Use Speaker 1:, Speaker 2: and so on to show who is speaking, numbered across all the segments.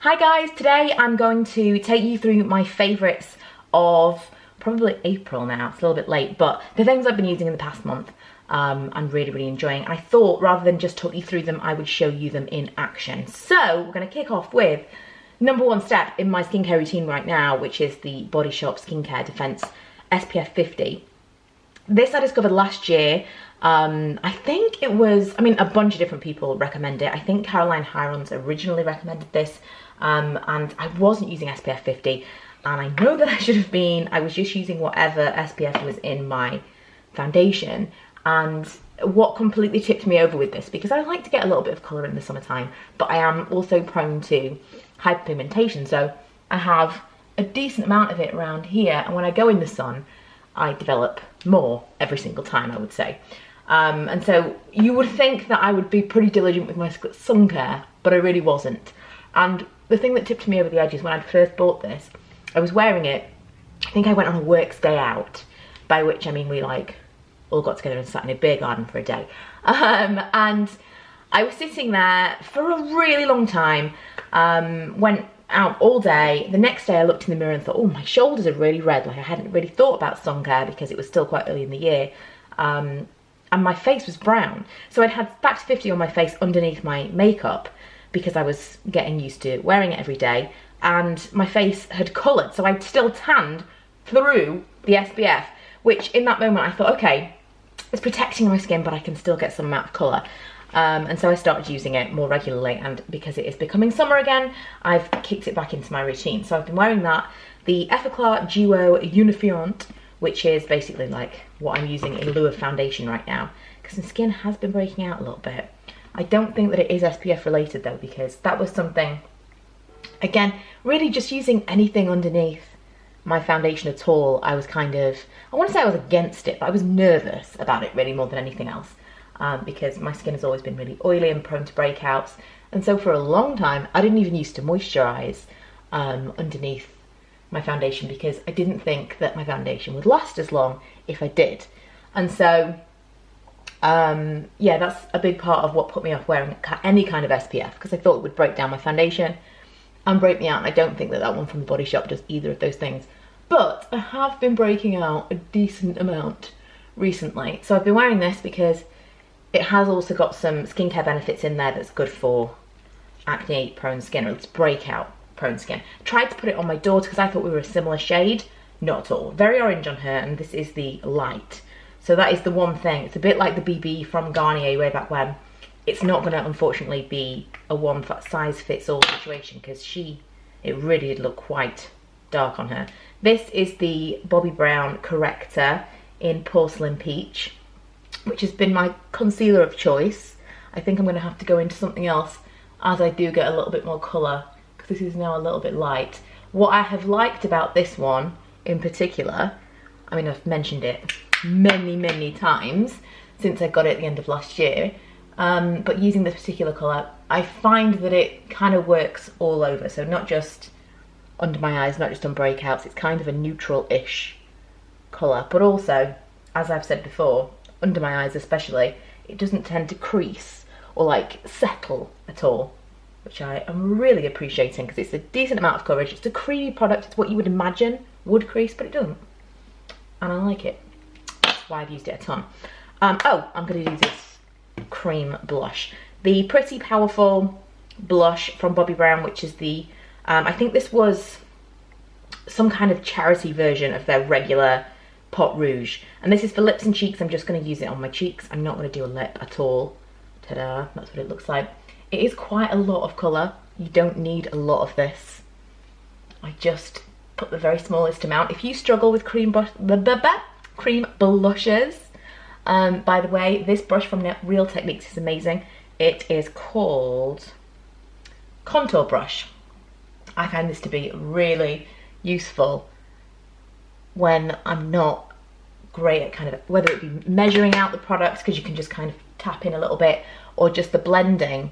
Speaker 1: Hi guys, today I'm going to take you through my favourites of probably April now. It's a little bit late, but the things I've been using in the past month I'm really enjoying. I thought rather than just talk you through them, I would show you them in action. So we're going to kick off with number one step in my skincare routine right now, which is the Bodyshop Skincare Defense SPF 50. This I discovered last year. I think it was, a bunch of different people recommend it. I think Caroline Hirons originally recommended this, and I wasn't using SPF 50, and I know that I should have been. I was just using whatever SPF was in my foundation, and what completely tipped me over with this, because I like to get a little bit of colour in the summertime, but I am also prone to hyperpigmentation, so I have a decent amount of it around here, and when I go in the sun, I develop more every single time, I would say. And so you would think that I would be pretty diligent with my sun care, but I really wasn't. And the thing that tipped me over the edge is when I first bought this, I was wearing it, I think I went on a works day out, by which I mean we like all got together and sat in a beer garden for a day. And I was sitting there for a really long time, went out all day. The next day I looked in the mirror and thought, oh, my shoulders are really red. Like I hadn't really thought about sun care because it was still quite early in the year. And my face was brown. So I'd had Factor 50 on my face underneath my makeup because I was getting used to wearing it every day, and my face had coloured, so I'd still tanned through the SPF, which in that moment I thought, okay, it's protecting my skin, but I can still get some amount of colour. And so I started using it more regularly, and because it is becoming summer again, I've kicked it back into my routine. So I've been wearing that, the Effaclar Duo Unifiant, which is basically like what I'm using in lieu of foundation right now, because my skin has been breaking out a little bit. I don't think that it is SPF related though, because that was something, again, really just using anything underneath my foundation at all. I was kind of, I want to say I was against it, but I was nervous about it really more than anything else, because my skin has always been really oily and prone to breakouts. And so for a long time, I didn't even used to moisturize underneath my foundation because I didn't think that my foundation would last as long if I did. And so, yeah, that's a big part of what put me off wearing any kind of SPF, because I thought it would break down my foundation and break me out, and I don't think that that one from the Body Shop does either of those things. But I have been breaking out a decent amount recently. So I've been wearing this because it has also got some skincare benefits in there that's good for acne prone skin, or it's breakout prone skin. I tried to put it on my daughter because I thought we were a similar shade. Not at all. Very orange on her, and this is the light. So that is the one thing. It's a bit like the BB from Garnier way back when. It's not going to unfortunately be a one size fits all situation, because it really did look quite dark on her. This is the Bobbi Brown Corrector in Porcelain Peach, which has been my concealer of choice. I think I'm going to have to go into something else as I do get a little bit more colour, because this is now a little bit light. What I have liked about this one in particular, I mean, I've mentioned it many times since I got it at the end of last year, but using this particular colour, I find that it kind of works all over. So not just under my eyes, not just on breakouts, it's kind of a neutral-ish colour, but also, as I've said before, under my eyes especially, it doesn't tend to crease or like settle at all, which I am really appreciating, because it's a decent amount of coverage. It's a creamy product. It's what you would imagine would crease, but it doesn't, and I like it. That's why I've used it a ton. Oh, I'm going to do this cream blush, the Pretty Powerful blush from Bobbi Brown, which is the I think this was some kind of charity version of their regular pot rouge, and this is for lips and cheeks. I'm just going to use it on my cheeks. I'm not going to do a lip at all. Ta-da, that's what it looks like. It is quite a lot of colour. You don't need a lot of this. I just put the very smallest amount. If you struggle with cream blushes, by the way, this brush from Real Techniques is amazing. It is called Contour Brush. I find this to be really useful when I'm not great at kind of, whether it be measuring out the products, because you can just kind of tap in a little bit, or just the blending.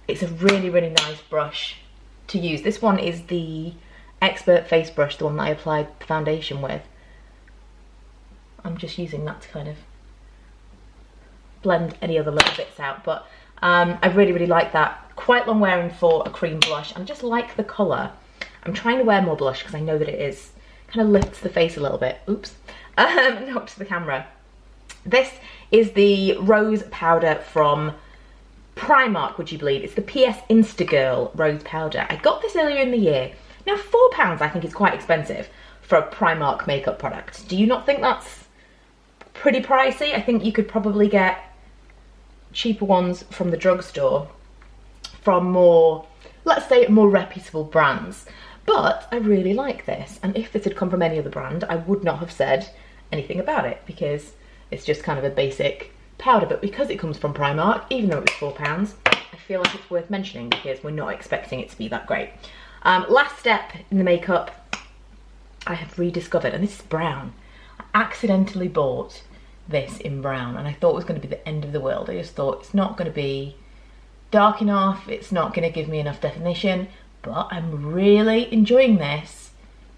Speaker 1: It's a really nice brush to use. This one is the Expert Face Brush, the one that I applied the foundation with. I'm just using that to kind of blend any other little bits out, but I really, really like that. Quite long wearing for a cream blush, and I just like the colour. I'm trying to wear more blush because I know that it is kind of lifts the face a little bit. Oops. Not to the camera. This is the rose powder from Primark, would you believe? It's the PS Instagirl rose powder. I got this earlier in the year. Now £4 I think is quite expensive for a Primark makeup product. Do you not think that's pretty pricey? I think you could probably get cheaper ones from the drugstore from more, let's say, more reputable brands. But I really like this, and if this had come from any other brand, I would not have said anything about it because it's just kind of a basic powder. But because it comes from Primark, even though it was £4, I feel like it's worth mentioning because we're not expecting it to be that great. Last step in the makeup, I have rediscovered, and this is brown. I accidentally bought this in brown, and I thought it was going to be the end of the world. I just thought it's not going to be dark enough, it's not going to give me enough definition, but I'm really enjoying this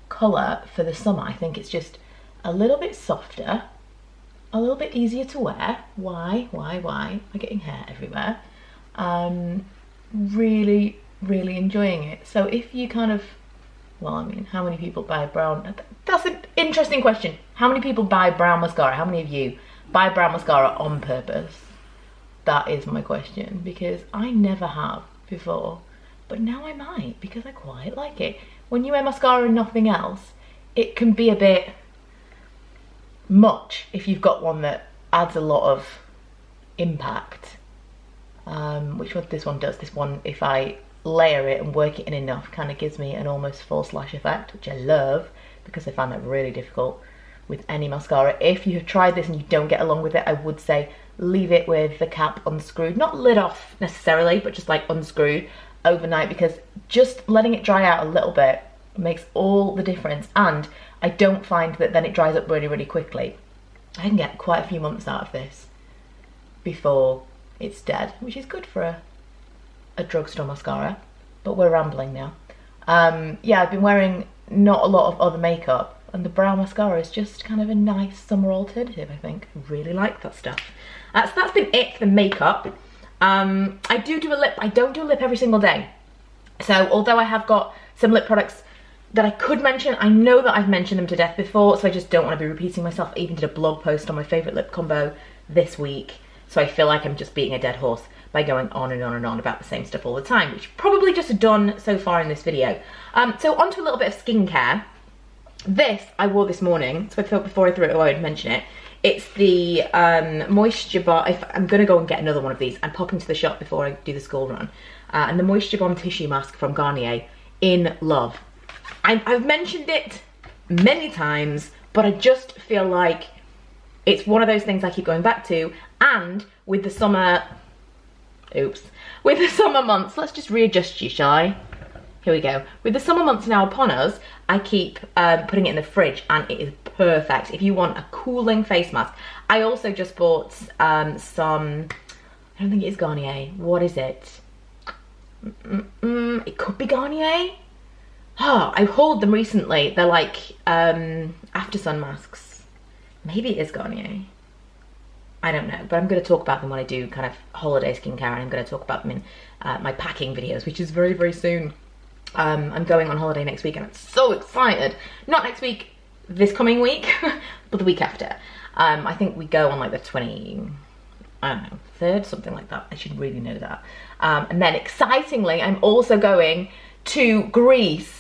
Speaker 1: colour for the summer. I think it's just a little bit softer, a little bit easier to wear. Why? I'm getting hair everywhere. Really, really enjoying it. So if you kind of, well, I mean, how many people buy brown? That's an interesting question. How many people buy brown mascara? How many of you buy brown mascara on purpose? That is my question, because I never have before, but now I might because I quite like it. When you wear mascara and nothing else, it can be a bit much if you've got one that adds a lot of impact, which what this one does. This one, if I layer it and work it in enough, kind of gives me an almost false lash effect, which I love because I find that really difficult with any mascara. If you have tried this and you don't get along with it, I would say leave it with the cap unscrewed, not lid off necessarily, but just like unscrewed overnight, because just letting it dry out a little bit makes all the difference. And I don't find that then it dries up really, really quickly. I can get quite a few months out of this before it's dead, which is good for a drugstore mascara. But we're rambling now. Yeah, I've been wearing not a lot of other makeup, and the brown mascara is just kind of a nice summer alternative, I think. I really like that stuff. So that's been it for the makeup. I do a lip. I don't do a lip every single day. So although I have got some lip products that I could mention, I know that I've mentioned them to death before, so I just don't want to be repeating myself. I even did a blog post on my favourite lip combo this week, so I feel like I'm just beating a dead horse by going on and on and on about the same stuff all the time, which I've probably just done so far in this video. So onto a little bit of skincare. This I wore this morning, so I thought before I threw it away I'd mention it. It's the Moisture Bomb. If I'm going to go and get another one of these, I'm popping to the shop before I do the school run. And the Moisture Bomb Tissue Mask from Garnier, in love. I've mentioned it many times, but I just feel like it's one of those things I keep going back to. And with the summer, with the summer months, let's just readjust you, shall I? Here we go. With the summer months now upon us, I keep putting it in the fridge, and it is perfect if you want a cooling face mask. I also just bought some, I don't think it is Garnier. What is it? It could be Garnier. Oh, I hauled them recently. They're like after sun masks. Maybe it is Garnier. I don't know, but I'm going to talk about them when I do kind of holiday skincare, and I'm going to talk about them in my packing videos, which is very, very soon. I'm going on holiday next week, and I'm so excited. Not next week, this coming week, but the week after. I think we go on like the 3rd, something like that. I should really know that. And then excitingly, I'm also going to Greece.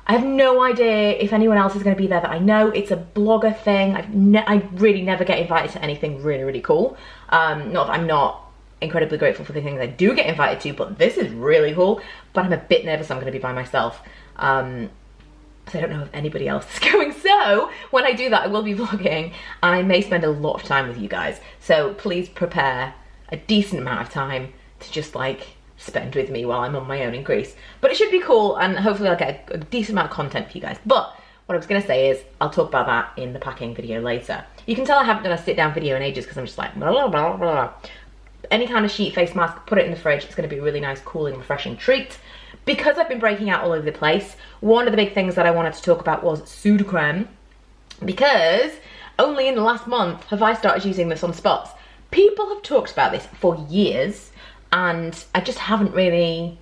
Speaker 1: I have no idea if anyone else is going to be there that I know. It's a blogger thing. I really never get invited to anything really, really cool. Not that I'm not incredibly grateful for the things I do get invited to, but this is really cool. But I'm a bit nervous I'm going to be by myself. So I don't know if anybody else is going. So when I do that, I will be vlogging, and I may spend a lot of time with you guys. So please prepare a decent amount of time to just like spend with me while I'm on my own in Greece. But it should be cool, and hopefully I'll get a decent amount of content for you guys. But what I was going to say is I'll talk about that in the packing video later. You can tell I haven't done a sit down video in ages because I'm just like blah, blah, blah, blah. Any kind of sheet face mask, put it in the fridge. It's going to be a really nice, cooling, refreshing treat. Because I've been breaking out all over the place, one of the big things that I wanted to talk about was Sudocrem, because only in the last month have I started using this on spots. People have talked about this for years, and I just haven't really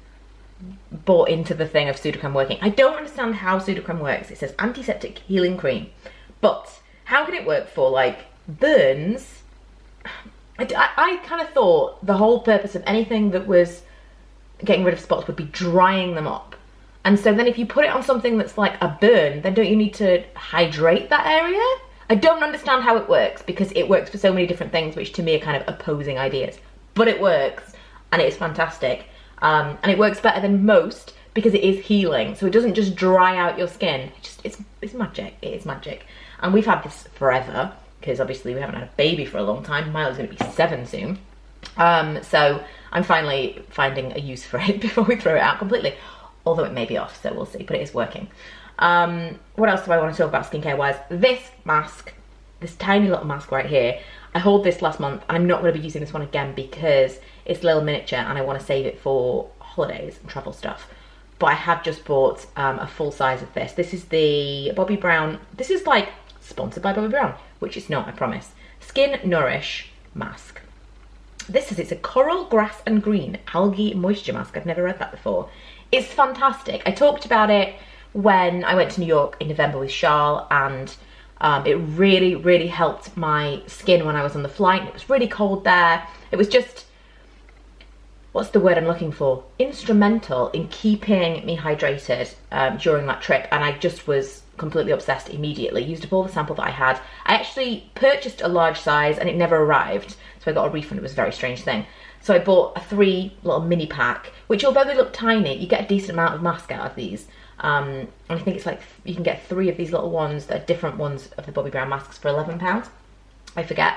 Speaker 1: bought into the thing of Sudocrem working. I don't understand how Sudocrem works. It says antiseptic healing cream, but how can it work for like burns? I kind of thought the whole purpose of anything that was getting rid of spots would be drying them up. And so then if you put it on something that's like a burn, then don't you need to hydrate that area? I don't understand how it works, because it works for so many different things, which to me are kind of opposing ideas. But it works, and it is fantastic. And it works better than most because it is healing. So it doesn't just dry out your skin. It's magic. It is magic. And we've had this forever, because obviously we haven't had a baby for a long time. Milo's going to be 7 soon. So I'm finally finding a use for it before we throw it out completely. Although it may be off, so we'll see, but it is working. What else do I want to talk about skincare wise? This mask, this tiny little mask right here, I hauled this last month, and I'm not going to be using this one again because it's a little miniature and I want to save it for holidays and travel stuff. But I have just bought a full size of this. This is the Bobbi Brown, this is like sponsored by Bobbi Brown, which it's not, I promise. Skin Nourish mask. It's a coral, grass and green algae moisture mask. I've never read that before. It's fantastic. I talked about it when I went to New York in November with Charles, and it really, really helped my skin when I was on the flight. It was really cold there. It was just, what's the word I'm looking for? Instrumental in keeping me hydrated during that trip, and I just was completely obsessed immediately. Used up all the sample that I had. I actually purchased a large size and it never arrived, so I got a refund. It was a very strange thing. So I bought a 3 little mini pack, which although they look tiny, you get a decent amount of mask out of these. And I think it's like, you can get 3 of these little ones that are different ones of the Bobbi Brown masks for £11. I forget.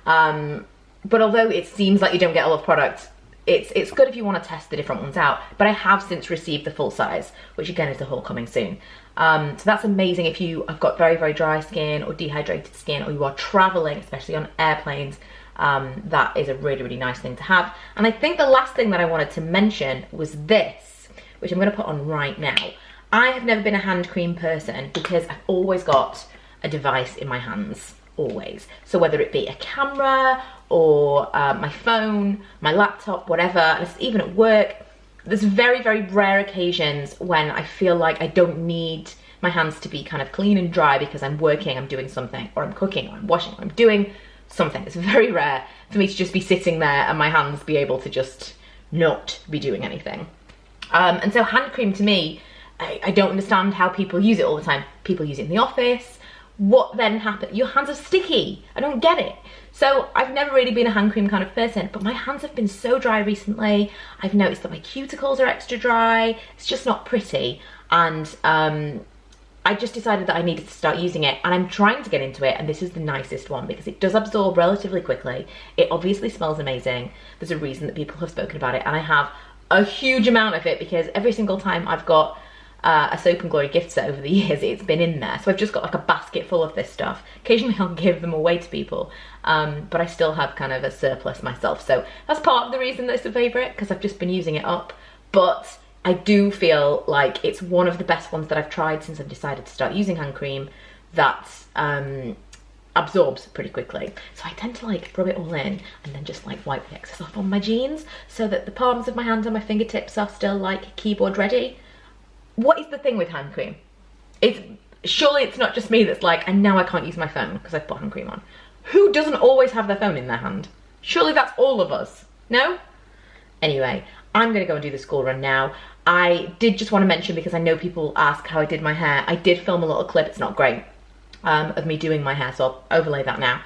Speaker 1: But although it seems like you don't get a lot of products, it's good if you want to test the different ones out. But I have since received the full size, which again is the haul coming soon. So that's amazing if you have got very, very dry skin or dehydrated skin, or you are traveling, especially on airplanes. That is a really, really nice thing to have. And I think the last thing that I wanted to mention was this, which I'm going to put on right now. I have never been a hand cream person because I've always got a device in my hands, always. So whether it be a camera or my phone, my laptop, whatever, and it's even at work, there's very, very rare occasions when I feel like I don't need my hands to be kind of clean and dry because I'm working, I'm doing something, or I'm cooking, or I'm washing, or I'm doing something. It's very rare for me to just be sitting there and my hands be able to just not be doing anything. And so hand cream to me, I don't understand how people use it all the time. People use it in the office. What then happens? Your hands are sticky. I don't get it. So I've never really been a hand cream kind of person, but my hands have been so dry recently. I've noticed that my cuticles are extra dry. It's just not pretty. And I just decided that I needed to start using it, and I'm trying to get into it, and this is the nicest one because it does absorb relatively quickly. It obviously smells amazing. There's a reason that people have spoken about it, and I have a huge amount of it because every single time I've got a Soap and Glory gift set over the years, it's been in there. So I've just got like a basket full of this stuff. Occasionally I'll give them away to people, but I still have kind of a surplus myself. So that's part of the reason that it's a favourite, because I've just been using it up. But I do feel like it's one of the best ones that I've tried since I've decided to start using hand cream that absorbs pretty quickly. So I tend to like rub it all in and then just like wipe the excess off on my jeans so that the palms of my hands and my fingertips are still like keyboard ready. What is the thing with hand cream? Surely it's not just me that's like, and now I can't use my phone because I've put hand cream on. Who doesn't always have their phone in their hand? Surely that's all of us, no? Anyway, I'm gonna go and do the school run now. I did just want to mention, because I know people ask how I did my hair, I did film a little clip, it's not great, of me doing my hair, so I'll overlay that now,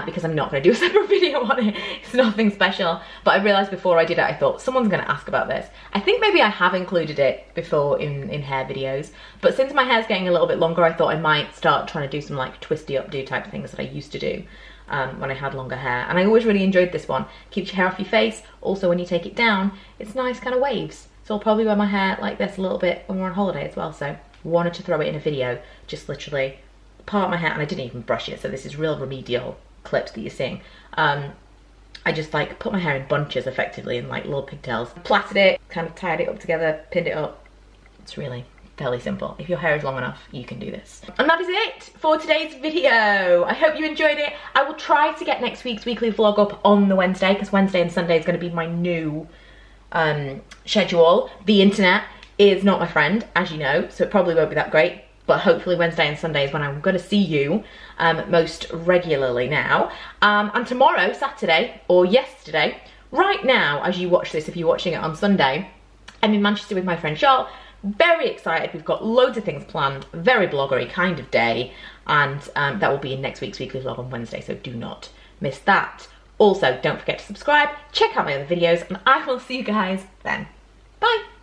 Speaker 1: because I'm not going to do a separate video on it. It's nothing special, but I realised before I did it, I thought, someone's going to ask about this. I think maybe I have included it before in hair videos, but since my hair's getting a little bit longer, I thought I might start trying to do some like twisty updo type things that I used to do when I had longer hair, and I always really enjoyed this one. Keeps your hair off your face, also when you take it down, it's nice kind of waves. So I'll probably wear my hair like this a little bit when we're on holiday as well, so wanted to throw it in a video, just literally part my hair, and I didn't even brush it, so this is real remedial clips that you're seeing. I just like put my hair in bunches effectively in like little pigtails, plaited it, kind of tied it up together, pinned it up. It's really fairly simple. If your hair is long enough, you can do this. And that is it for today's video. I hope you enjoyed it. I will try to get next week's weekly vlog up on the Wednesday, because Wednesday and Sunday is going to be my new schedule. The internet is not my friend, as you know, so it probably won't be that great, but hopefully Wednesday and Sunday is when I'm going to see you most regularly now. And tomorrow, Saturday, or yesterday, right now, as you watch this, if you're watching it on Sunday, I'm in Manchester with my friend Charlotte. Very excited. We've got loads of things planned. Very bloggery kind of day. And that will be in next week's weekly vlog on Wednesday, so do not miss that. Also, don't forget to subscribe, check out my other videos, and I will see you guys then. Bye!